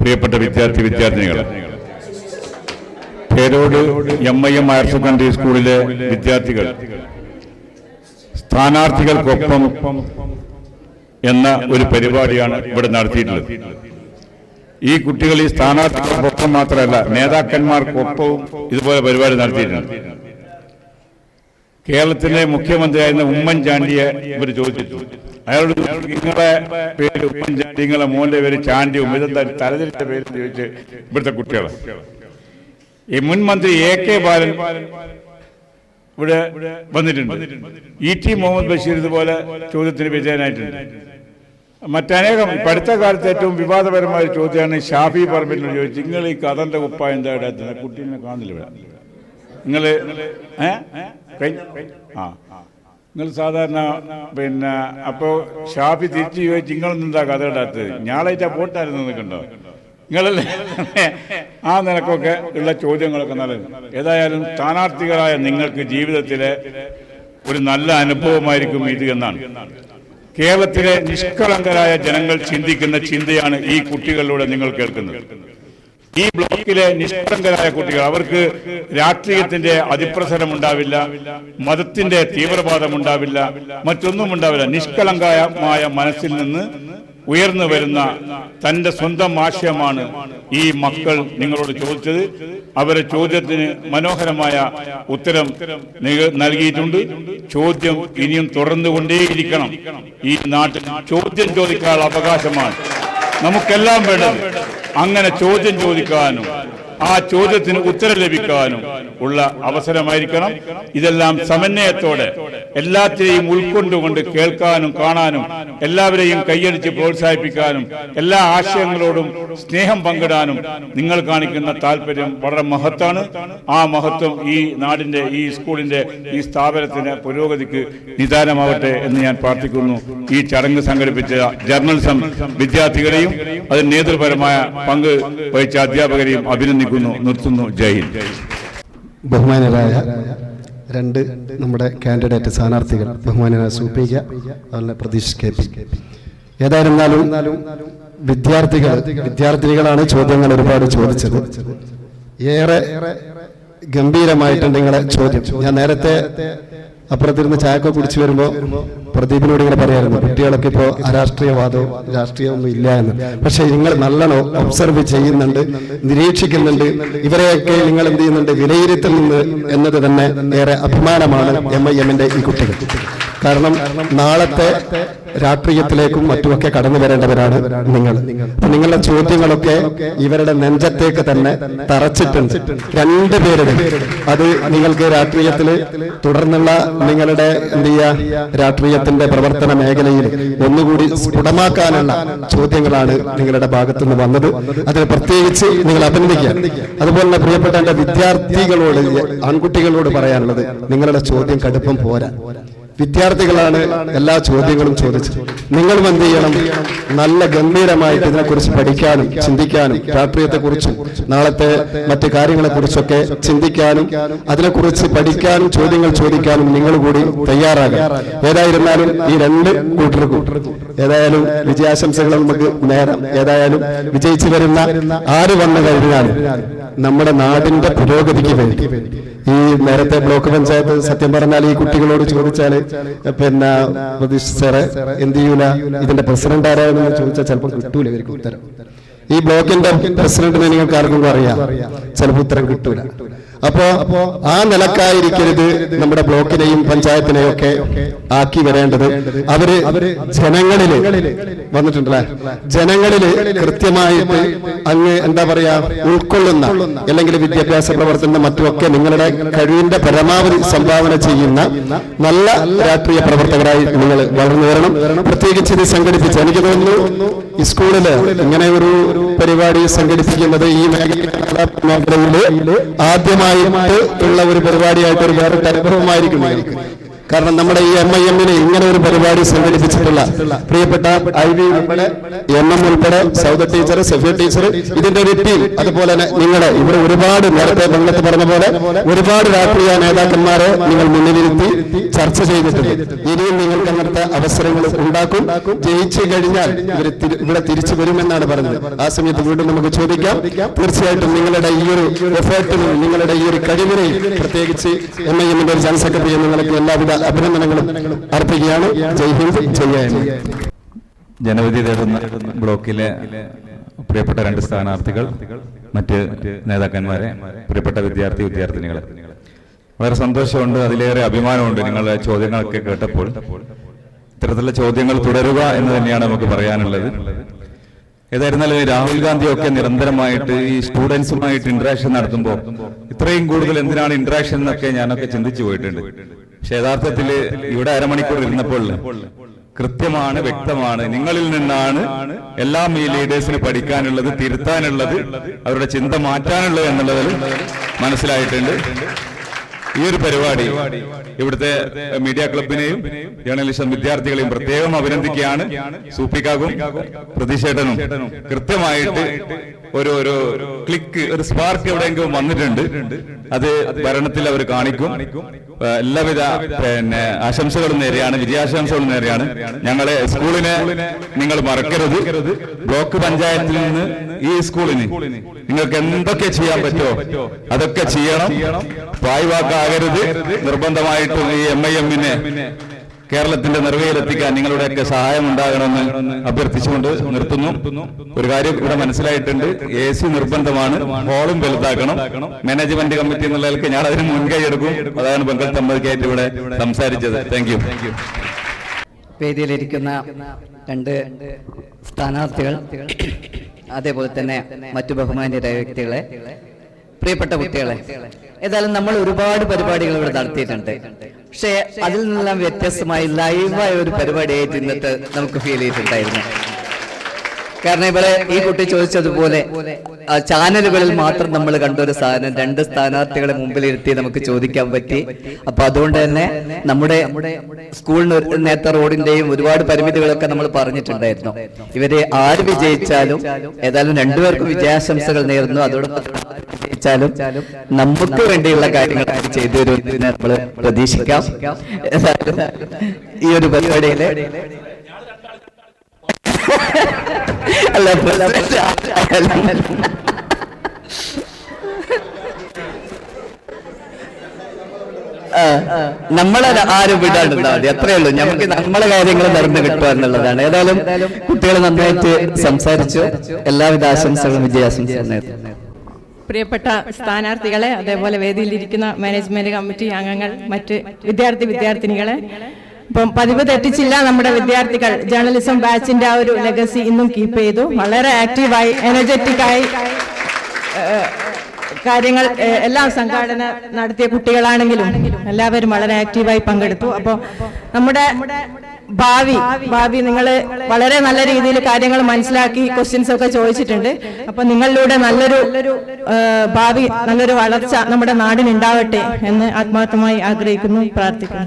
പ്രിയപ്പെട്ട വിദ്യാർത്ഥിനികൾ, പേരോട് MIM higher secondary സ്കൂളിലെ വിദ്യാർത്ഥികൾ സ്ഥാനാർത്ഥികൾക്കൊപ്പം എന്ന ഒരു പരിപാടിയാണ് ഇവിടെ നടത്തിയിട്ടുള്ളത്. ഈ കുട്ടികൾ ഈ സ്ഥാനാർത്ഥികൾക്കൊപ്പം മാത്രമല്ല, നേതാക്കന്മാർക്കൊപ്പവും ഇതുപോലെ പരിപാടി നടത്തിയിട്ടുണ്ട്. കേരളത്തിലെ മുഖ്യമന്ത്രിയായിരുന്ന ഉമ്മൻചാണ്ടിയെ ഇവർ ചോദിച്ചു. അയാളോട് നിങ്ങളുടെ പേര് ഉമ്മൻചാണ്ടി, നിങ്ങളെ മോന്റെ പേര് ചാണ്ടിയും, ഇതെന്താ തലതിരിച്ച പേര് ചോദിച്ച് ഇവിടുത്തെ കുട്ടികൾ. ഈ മുൻ മന്ത്രി AK ബാലൻ ഇവിടെ വന്നിട്ടുണ്ട്. ET മുഹമ്മദ് ബഷീർ ഇതുപോലെ ചോദ്യത്തിന് വിധേയനായിട്ടുണ്ട്. മറ്റനേകം അടുത്ത കാലത്ത് ഏറ്റവും വിവാദപരമായ ചോദ്യമാണ് ഷാഫി പറമ്പിലിനോട് ചോദിച്ചു, നിങ്ങൾ ഈ കഥന്റെ കുപ്പായം എന്താ ഇടാത്തത്? കുട്ടീനെ കാണില്ല ഇവിടെ. നിങ്ങൾ നിങ്ങൾ സാധാരണ അപ്പോൾ ഷാഫി തിരിച്ചു ചോദിച്ചു, നിങ്ങളെന്താ കഥ ഇടാത്തത്? ഞാളായിട്ട് പോട്ടായിരുന്നു നിൽക്കണ്ടോ നിങ്ങളല്ലേ? ആ നിലക്കൊക്കെ ഉള്ള ചോദ്യങ്ങളൊക്കെ നല്ലത്. ഏതായാലും സ്ഥാനാർത്ഥികളായ നിങ്ങൾക്ക് ജീവിതത്തിലെ ഒരു നല്ല അനുഭവമായിരിക്കും ഇത് എന്നാണ്. കേരളത്തിലെ നിഷ്കളങ്കരായ ജനങ്ങൾ ചിന്തിക്കുന്ന ചിന്തയാണ് ഈ കുട്ടികളിലൂടെ നിങ്ങൾ കേൾക്കുന്നത്. ഈ ബ്ലോക്കിലെ നിഷ്കളങ്കരായ കുട്ടികൾ, അവർക്ക് രാഷ്ട്രീയത്തിന്റെ അതിപ്രസരം ഉണ്ടാവില്ല, മതത്തിന്റെ തീവ്രവാദം ഉണ്ടാവില്ല, മറ്റൊന്നും ഉണ്ടാവില്ല. നിഷ്കളങ്കമായ മനസ്സിൽ നിന്ന് ഉയർന്നു വരുന്ന തന്റെ സ്വന്തം ആശയമാണ് ഈ മക്കൾ നിങ്ങളോട് ചോദിച്ചത്. അവരുടെ ചോദ്യത്തിന് മനോഹരമായ ഉത്തരം നൽകിയിട്ടുണ്ട്. ചോദ്യം ഇനിയും തുടർന്നുകൊണ്ടേയിരിക്കണം. ഈ നാട്ടിൽ ചോദ്യം ചോദിക്കാനുള്ള അവകാശമാണ് നമുക്കെല്ലാം വേണ്ടത്. അങ്ങനെ ചോദ്യം ചോദിക്കാനും ആ ചോദ്യത്തിന് ഉത്തരം ലഭിക്കാനും ഉള്ള അവസരമായിരിക്കണം. ഇതെല്ലാം സമന്വയത്തോടെ എല്ലാത്തിനെയും ഉൾക്കൊണ്ടുകൊണ്ട് കേൾക്കാനും കാണാനും എല്ലാവരെയും കൈയടിച്ച് പ്രോത്സാഹിപ്പിക്കാനും എല്ലാ ആശയങ്ങളോടും സ്നേഹം പങ്കിടാനും നിങ്ങൾ കാണിക്കുന്ന താല്പര്യം വളരെ മഹത്താണ്. ആ മഹത്വം ഈ നാടിന്റെ, ഈ സ്കൂളിന്റെ, ഈ സ്ഥാപനത്തിന്റെ പുരോഗതിക്ക് നിദാനമാവട്ടെ എന്ന് ഞാൻ പ്രാർത്ഥിക്കുന്നു. ഈ ചടങ്ങ് സംഘടിപ്പിച്ച ജേർണലിസം വിദ്യാർത്ഥികളെയും അതിന് നേതൃപരമായ പങ്ക് വഹിച്ച അധ്യാപകരെയും അഭിനന്ദിക്കുന്നു. നിർത്തുന്നു. ജയ് ഹിന്ദ്. ബഹുമാനരായ രണ്ട് നമ്മുടെ കാൻഡിഡേറ്റ് സ്ഥാനാർത്ഥികൾ, ബഹുമാനരായ സൂപ്പിക, അതുപോലെ പ്രതീഷ് KP. ഏതായിരുന്നാലും വിദ്യാർത്ഥിനികളാണ് ചോദ്യങ്ങൾ ഒരുപാട് ചോദിച്ചത്. ഏറെ ഗംഭീരമായിട്ടുണ്ട് നിങ്ങളെ ചോദ്യം. ഞാൻ നേരത്തെ അപ്പുറത്തിരുന്ന് ചായക്കെ കുടിച്ചു വരുമ്പോൾ പ്രദീപിനോട് ഇങ്ങനെ പറയായിരുന്നു, കുട്ടികളൊക്കെ ഇപ്പോൾ അരാഷ്ട്രീയവാദവും രാഷ്ട്രീയമൊന്നും ഇല്ല എന്ന്. പക്ഷെ നിങ്ങൾ നല്ലോണം ഒബ്സർവ് ചെയ്യുന്നുണ്ട്, നിരീക്ഷിക്കുന്നുണ്ട്, ഇവരെയൊക്കെ നിങ്ങൾ എന്ത് ചെയ്യുന്നുണ്ട്, വിലയിരുത്തുന്നുണ്ട് എന്നത് തന്നെ ഏറെ അഭിമാനമാണ് MIM-ന്റെ ഈ കുട്ടികൾ. കാരണം നാളത്തെ രാഷ്ട്രീയത്തിലേക്കും മറ്റുമൊക്കെ കടന്നു വരേണ്ടവരാണ് നിങ്ങൾ. നിങ്ങളുടെ ചോദ്യങ്ങളൊക്കെ ഇവരുടെ നെഞ്ചത്തേക്ക് തന്നെ തറച്ചിട്ടുണ്ട്. രണ്ടുപേരുടെ അത് നിങ്ങൾക്ക് രാഷ്ട്രീയത്തിൽ തുടർന്നുള്ള നിങ്ങളുടെ എന്ത് ചെയ്യുക, രാഷ്ട്രീയത്തിന്റെ പ്രവർത്തന മേഖലയിൽ ഒന്നുകൂടി സ്ഫുടമാക്കാനുള്ള ചോദ്യങ്ങളാണ് നിങ്ങളുടെ ഭാഗത്തുനിന്ന് വന്നത്. അതിന് പ്രത്യേകിച്ച് നിങ്ങൾ അഭിനന്ദിക്കുക. അതുപോലെ തന്നെ പ്രിയപ്പെട്ട എന്റെ വിദ്യാർത്ഥികളോട്, ആൺകുട്ടികളോട് പറയാനുള്ളത്, നിങ്ങളുടെ ചോദ്യം കടുപ്പം പോരാ. വിദ്യാർത്ഥികളാണ് എല്ലാ ചോദ്യങ്ങളും ചോദിച്ചത്. നിങ്ങളും എന്ത് ചെയ്യണം, നല്ല ഗംഭീരമായിട്ട് ഇതിനെക്കുറിച്ച് പഠിക്കാനും ചിന്തിക്കാനും രാഷ്ട്രീയത്തെക്കുറിച്ചും നാളത്തെ മറ്റു കാര്യങ്ങളെക്കുറിച്ചൊക്കെ ചിന്തിക്കാനും അതിനെക്കുറിച്ച് പഠിക്കാനും ചോദ്യങ്ങൾ ചോദിക്കാനും നിങ്ങൾ കൂടി തയ്യാറാകുക. ഏതായിരുന്നാലും ഈ രണ്ട് കൂട്ടർക്കും ഏതായാലും വിജയാശംസകൾ നമുക്ക് നേരം. ഏതായാലും വിജയിച്ചു വരുന്ന ആര് വന്നു കഴിഞ്ഞാലും നമ്മുടെ നാടിന്റെ പുരോഗതിക്ക് വേണ്ടി ഈ നേരത്തെ ബ്ലോക്ക് പഞ്ചായത്ത് സത്യം പറഞ്ഞാൽ ഈ കുട്ടികളോട് ചോദിച്ചാല് പ്രതീഷ് സാറെ എന്ത് ചെയ്യൂല, ഇതിന്റെ പ്രസിഡന്റ് ആരായെന്ന് ചോദിച്ചാൽ ചിലപ്പോൾ കിട്ടൂല ഇവർക്ക് ഉത്തരം. ഈ ബ്ലോക്കിന്റെ പ്രസിഡന്റിനെ നിങ്ങൾക്ക് ആർക്കും അറിയാം, ചിലപ്പോൾ ഉത്തരം കിട്ടൂല. അപ്പോ ആ നിലക്കായിരിക്കരുത് നമ്മുടെ ബ്ലോക്കിനെയും പഞ്ചായത്തിനെയും ഒക്കെ ആക്കി വരേണ്ടത്. അവര് ജനങ്ങളില് വന്നിട്ടുണ്ടല്ലേ, ജനങ്ങളില് കൃത്യമായിട്ട് അങ്ങ് എന്താ പറയാ ഉൾക്കൊള്ളുന്ന, അല്ലെങ്കിൽ വിദ്യാഭ്യാസ പ്രവർത്തനം മറ്റുമൊക്കെ നിങ്ങളുടെ കഴിവിന്റെ പരമാവധി സംഭാവന ചെയ്യുന്ന നല്ല രാഷ്ട്രീയ പ്രവർത്തകരായി നിങ്ങൾ വളർന്നു വരണം. പ്രത്യേകിച്ച് ഇത് സംഘടിപ്പിച്ച് എനിക്ക് തോന്നുന്നു ഈ സ്കൂളില് ഇങ്ങനെ ഒരു പരിപാടി സംഘടിപ്പിക്കുന്നത് ഈ മേഖലയില് ആദ്യമായിട്ട് ഉള്ള ഒരു പരിപാടിയായിട്ട് ഒരു വേറെ അനുഭവമായിരിക്കും നിങ്ങൾക്ക്. കാരണം നമ്മുടെ ഈ MIM-ന് ഇങ്ങനെ ഒരു പരിപാടി സംഘടിപ്പിച്ചിട്ടുള്ള പ്രിയപ്പെട്ട IV ഉൾപ്പെടെ MM ഉൾപ്പെടെ സൗദ ടീച്ചർ, സഫിയ ടീച്ചർ, ഇതിന്റെ ഒരു ടീം, അതുപോലെ തന്നെ നിങ്ങളെ ഇവിടെ ഒരുപാട് നേരത്തെ ബംഗളത്ത് പറഞ്ഞ പോലെ ഒരുപാട് രാഷ്ട്രീയ നേതാക്കന്മാരെ നിങ്ങൾ മുന്നിലിരുത്തി ചർച്ച ചെയ്തിട്ടുണ്ട്. ഇനിയും നിങ്ങൾക്ക് അങ്ങനത്തെ അവസരങ്ങൾ ഉണ്ടാക്കും. ജയിച്ചു കഴിഞ്ഞാൽ ഇവിടെ തിരിച്ചു വരുമെന്നാണ് പറഞ്ഞത്. ആ സമയത്ത് വീണ്ടും നമുക്ക് ചോദിക്കാം. തീർച്ചയായിട്ടും നിങ്ങളുടെ ഈ ഒരു എഫേർട്ടിനും നിങ്ങളുടെ ഈ ഒരു കഴിവിനെയും പ്രത്യേകിച്ച് MIM-ന്റെ ഒരു ജനറൽ സെക്രട്ടറി നിങ്ങൾക്ക് എല്ലാവിധ അഭിനന്ദനങ്ങളും അർപ്പിക്കുകയാണ്. ജയ് ഹിന്ദ്, ജയ് MIM. ജനവിധി തേടുന്ന ബ്ലോക്കിലെ പ്രിയപ്പെട്ട 2 സ്ഥാനാർത്ഥികൾ, മറ്റ് നേതാക്കന്മാരെ, പ്രിയപ്പെട്ട വിദ്യാർത്ഥിനികളെ, വളരെ സന്തോഷമുണ്ട്, അതിലേറെ അഭിമാനമുണ്ട് നിങ്ങളുടെ ചോദ്യങ്ങളൊക്കെ കേട്ടപ്പോൾ. ഇത്തരത്തിലുള്ള ചോദ്യങ്ങൾ തുടരുക എന്ന് തന്നെയാണ് നമുക്ക് പറയാനുള്ളത്. ഏതായിരുന്നാലും രാഹുൽ ഗാന്ധിയൊക്കെ നിരന്തരമായിട്ട് ഈ സ്റ്റുഡൻസുമായിട്ട് ഇന്ററാക്ഷൻ നടത്തുമ്പോൾ ഇത്രയും കൂടുതൽ എന്തിനാണ് ഇന്ററാക്ഷൻ എന്നൊക്കെ ഞാനൊക്കെ ചിന്തിച്ചു പോയിട്ടുണ്ട്. പക്ഷെ യഥാർത്ഥത്തിൽ ഇവിടെ അരമണിക്കൂർ ഇരുന്നപ്പോൾ കൃത്യമാണ്, വ്യക്തമാണ്, നിങ്ങളിൽ നിന്നാണ് എല്ലാം ഈ ലീഡേഴ്സിന് പഠിക്കാനുള്ളത്, തിരുത്താനുള്ളത്, അവരുടെ ചിന്ത മാറ്റാനുള്ളത് എന്നുള്ളതിൽ മനസ്സിലായിട്ടുണ്ട്. ഈ ഒരു പരിപാടി ഇവിടുത്തെ മീഡിയ ക്ലബിനെയും ജേർണലിസം വിദ്യാർത്ഥികളെയും പ്രത്യേകം അഭിനന്ദിക്കുകയാണ്. സൂപ്പിക്കാകും പ്രതീക്ഷേട്ടനും കൃത്യമായിട്ട് ഒരു ക്ലിക്ക്, ഒരു സ്പാർക്ക് എവിടെയെങ്കിലും വന്നിട്ടുണ്ട്. അത് ഭരണത്തിൽ അവർ കാണിക്കും. എല്ലാവിധ ആശംസകളും നേരെയാണ്, വിജയാശംസകളും നേരെയാണ്. ഞങ്ങളെ സ്കൂളിനെ നിങ്ങൾ മറക്കരുത്. ബ്ലോക്ക് പഞ്ചായത്തിൽ നിന്ന് ഈ സ്കൂളിന് നിങ്ങൾക്ക് എന്തൊക്കെ ചെയ്യാൻ പറ്റുമോ അതൊക്കെ ചെയ്യണം. പായ്വാക്കാകരുത്. നിർബന്ധമായിട്ടും ഈ MIM-നെ കേരളത്തിന്റെ നെറുകയിലെത്തിക്കാൻ നിങ്ങളുടെയൊക്കെ സഹായം ഉണ്ടാകണമെന്ന് അഭ്യർത്ഥിച്ചുകൊണ്ട് നിർത്തുന്നു. ഒരു കാര്യം ഇവിടെ മനസ്സിലായിട്ടുണ്ട്, AC നിർബന്ധമാണ്, ഹോളും വലുതാക്കണം. മാനേജ്മെന്റ് കമ്മിറ്റി എന്നുള്ള നിലയ്ക്ക് ഞാൻ അതിന് മുൻകൈ എടുക്കും. അതാണ് ബംഗാൾ തമ്പതിക്കായിട്ട് ഇവിടെ സംസാരിച്ചത്. Thank you. വേദിയിലിരിക്കുന്ന 2 സ്ഥാനാർത്ഥികൾ, അതേപോലെ തന്നെ മറ്റു ബഹുമാന്യരായ വ്യക്തികളെ, പ്രിയപ്പെട്ട കുട്ടികളെ, ഏതായാലും നമ്മൾ ഒരുപാട് പരിപാടികൾ ഇവിടെ നടത്തിയിട്ടുണ്ട്. പക്ഷേ അതിൽ നിന്നെല്ലാം വ്യത്യസ്തമായി ലൈവായ ഒരു പരിപാടിയായിട്ട് ഇന്നത്തെ നമുക്ക് ഫീൽ ചെയ്തിട്ടുണ്ടായിരുന്നു. കാരണം ഇവിടെ ഈ കുട്ടി ചോദിച്ചതുപോലെ ചാനലുകളിൽ മാത്രം നമ്മൾ കണ്ടൊരു സാധനം 2 സ്ഥാനാർത്ഥികളെ മുമ്പിലിരുത്തി നമുക്ക് ചോദിക്കാൻ പറ്റി. അപ്പൊ അതുകൊണ്ട് തന്നെ നമ്മുടെ സ്കൂളിന് നേരത്തെ റോഡിന്റെയും ഒരുപാട് പരിമിതികളൊക്കെ നമ്മൾ പറഞ്ഞിട്ടുണ്ടായിരുന്നു. ഇവരെ ആര് വിജയിച്ചാലും ഏതായാലും 2 പേർക്കും വിജയാശംസകൾ നേരുന്നു. അതോടൊപ്പം വിജയിച്ചാലും നമുക്ക് വേണ്ടിയുള്ള കാര്യങ്ങൾ ചെയ്തു വരുമെന്ന് നമ്മൾ പ്രതീക്ഷിക്കാം. ഈ ഒരു പരിപാടിയില് അല്ല നമ്മളെ ആരും വിടാണ്ടിരുന്നാൽ മതി, അത്രേ ഉള്ളൂ. നമുക്ക് നമ്മളെ കാര്യങ്ങൾ നടന്നു കിട്ടുക എന്നുള്ളതാണ്. ഏതായാലും കുട്ടികൾ നന്നായിട്ട് സംസാരിച്ചു. എല്ലാവിധ ആശംസകളും വിജയാശംസകളും. പ്രിയപ്പെട്ട സ്ഥാനാർത്ഥികളെ, അതേപോലെ വേദിയിലിരിക്കുന്ന മാനേജ്മെന്റ് കമ്മിറ്റി അംഗങ്ങൾ, മറ്റ് വിദ്യാർത്ഥിനികളെ, ഇപ്പം പതിവ് തെറ്റിച്ചില്ല. നമ്മുടെ വിദ്യാർത്ഥികൾ ജേർണലിസം ബാച്ചിന്റെ ആ ഒരു ലെഗസി ഇന്നും കീപ്പ് ചെയ്തു. വളരെ ആക്റ്റീവായി, എനർജറ്റിക്കായി കാര്യങ്ങൾ എല്ലാം സംഘാടന നടത്തിയ കുട്ടികളാണെങ്കിലും എല്ലാവരും വളരെ ആക്റ്റീവായി പങ്കെടുത്തു. അപ്പോൾ നമ്മുടെ ഭാവി നിങ്ങൾ വളരെ നല്ല രീതിയിൽ കാര്യങ്ങൾ മനസ്സിലാക്കി ക്വസ്റ്റ്യൻസ് ഒക്കെ ചോദിച്ചിട്ടുണ്ട്. അപ്പൊ നിങ്ങളിലൂടെ നല്ലൊരു ഭാവി, നല്ലൊരു വളർച്ച നമ്മുടെ നാടിനുണ്ടാവട്ടെ എന്ന് ആത്മാർത്ഥമായി ആഗ്രഹിക്കുന്നു, പ്രാർത്ഥിക്കുന്നു.